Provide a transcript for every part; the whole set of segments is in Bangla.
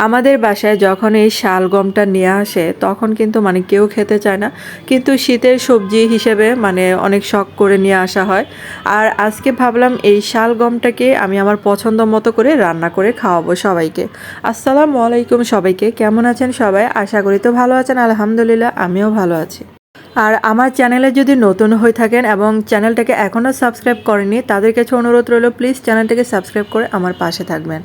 আমাদের বাসায় যখন এই শালগমটা নিয়ে আসে তখন কিন্তু মানে কেউ খেতে চায় না, কিন্তু শীতের সবজি হিসেবে মানে অনেক শখ করে নিয়ে আসা হয়। আর আজকে ভাবলাম এই শালগমটাকে আমি আমার পছন্দ মতো করে রান্না করে খাওয়াবো সবাইকে। আসসালামু আলাইকুম সবাইকে, কেমন আছেন সবাই? আশা করি তো ভালো আছেন। আলহামদুলিল্লাহ, আমিও ভালো আছি। আর আমার চ্যানেলে যদি নতুন হয়ে থাকেন এবং চ্যানেলটাকে এখনও সাবস্ক্রাইব করেনি, তাদের কাছে অনুরোধ রইল প্লিজ চ্যানেলটাকে সাবস্ক্রাইব করে আমার পাশে থাকবেন।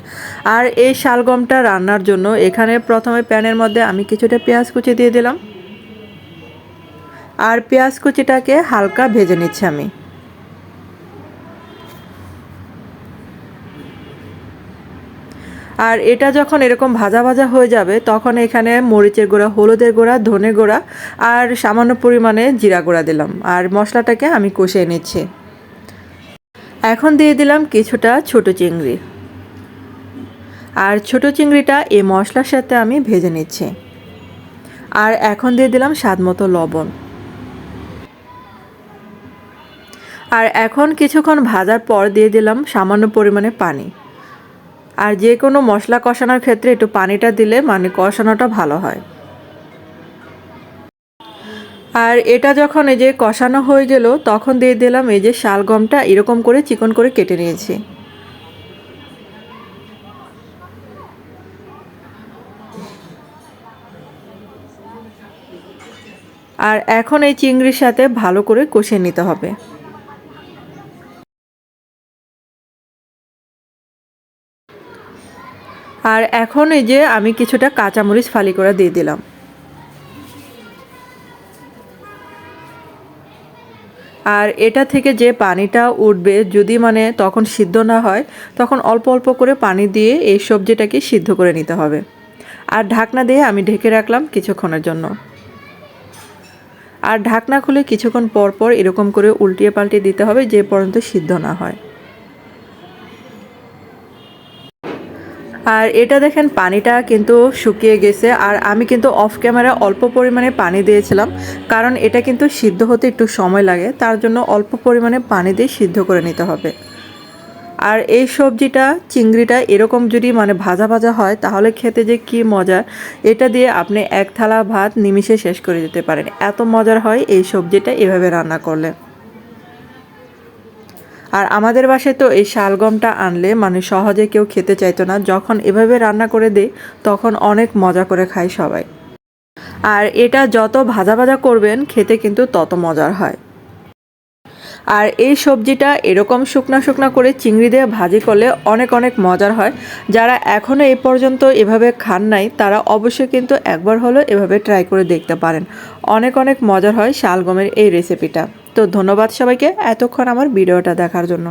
আর এই শালগমটা রান্নার জন্য এখানে প্রথমে প্যানের মধ্যে আমি কিছুটা পেঁয়াজ কুচি দিয়ে দিলাম। আর পেঁয়াজ কুচিটাকে হালকা ভেজে নিচ্ছি আমি। আর এটা যখন এরকম ভাজা ভাজা হয়ে যাবে তখন এখানে মরিচের গুঁড়া, হলুদের গুঁড়া, ধনে গুঁড়া আর সামান্য পরিমাণে জিরা গুঁড়া দিলাম। আর মশলাটাকে আমি কষিয়ে নিচ্ছি। এখন দিয়ে দিলাম কিছুটা ছোট চিংড়ি। আর ছোট চিংড়িটা এই মশলার সাথে আমি ভেজে নিচ্ছি। আর এখন দিয়ে দিলাম স্বাদমতো লবণ। আর এখন কিছুক্ষণ ভাজার পর দিয়ে দিলাম সামান্য পরিমাণে পানি। আর যে কোনো মশলা কষানোর ক্ষেত্রে একটু পানিটা দিলে মানে কষানোটা ভালো হয়। আর এটা যখন এই যে কষানো হয়ে গেল তখন দিয়ে দিলাম এই যে শালগমটা এরকম করে চিকন করে কেটে নিয়েছি। আর এখন এই চিংড়ির সাথে ভালো করে কষিয়ে নিতে হবে। আর এখন এই যে আমি কিছুটা কাঁচামরিচ ফালি করে দিয়ে দিলাম। আর এটা থেকে যে পানিটা উঠবে যদি মানে তখন সিদ্ধ না হয়, তখন অল্প অল্প করে পানি দিয়ে এই সবজিটাকে সিদ্ধ করে নিতে হবে। আর ঢাকনা দিয়ে আমি ঢেকে রাখলাম কিছুক্ষণের জন্য। আর ঢাকনা খুলে কিছুক্ষণ পর পর এরকম করে উল্টিয়ে পাল্টিয়ে দিতে হবে যে পর্যন্ত সিদ্ধ না হয়। আর এটা দেখেন পানিটা কিন্তু শুকিয়ে গেছে। আর আমি কিন্তু অফ ক্যামেরা অল্প পরিমাণে পানি দিয়েছিলাম, কারণ এটা কিন্তু সিদ্ধ হতে একটু সময় লাগে, তার জন্য অল্প পরিমাণে পানি দিয়ে সিদ্ধ করে নিতে হবে। আর এই সবজিটা চিংড়িটা এরকম যদি মানে ভাজা ভাজা হয় তাহলে খেতে যে কি মজা, এটা দিয়ে আপনি এক থালা ভাত নিমিষে শেষ করে দিতে পারেন, এত মজার হয় এই সবজিটা এভাবে রান্না করলে। আর আমাদের বাসায় তো এই শালগমটা আনলে মানে সহজে কেউ খেতে চাইতো না, যখন এভাবে রান্না করে দেই তখন অনেক মজা করে খায় সবাই। আর এটা যত ভাজা ভাজা করবেন খেতে কিন্তু তত মজার হয়। আর এই সবজিটা এরকম শুকনা শুকনা করে চিংড়ি দিয়ে ভাজি করলে অনেক অনেক মজার হয়। যারা এখনও এই পর্যন্ত এভাবে খান নাই তারা অবশ্যই কিন্তু একবার হলেও এভাবে ট্রাই করে দেখতে পারেন। অনেক অনেক মজার হয় শালগমের এই রেসিপিটা। তো ধন্যবাদ সবাইকে এতক্ষণ আমার ভিডিওটা দেখার জন্য।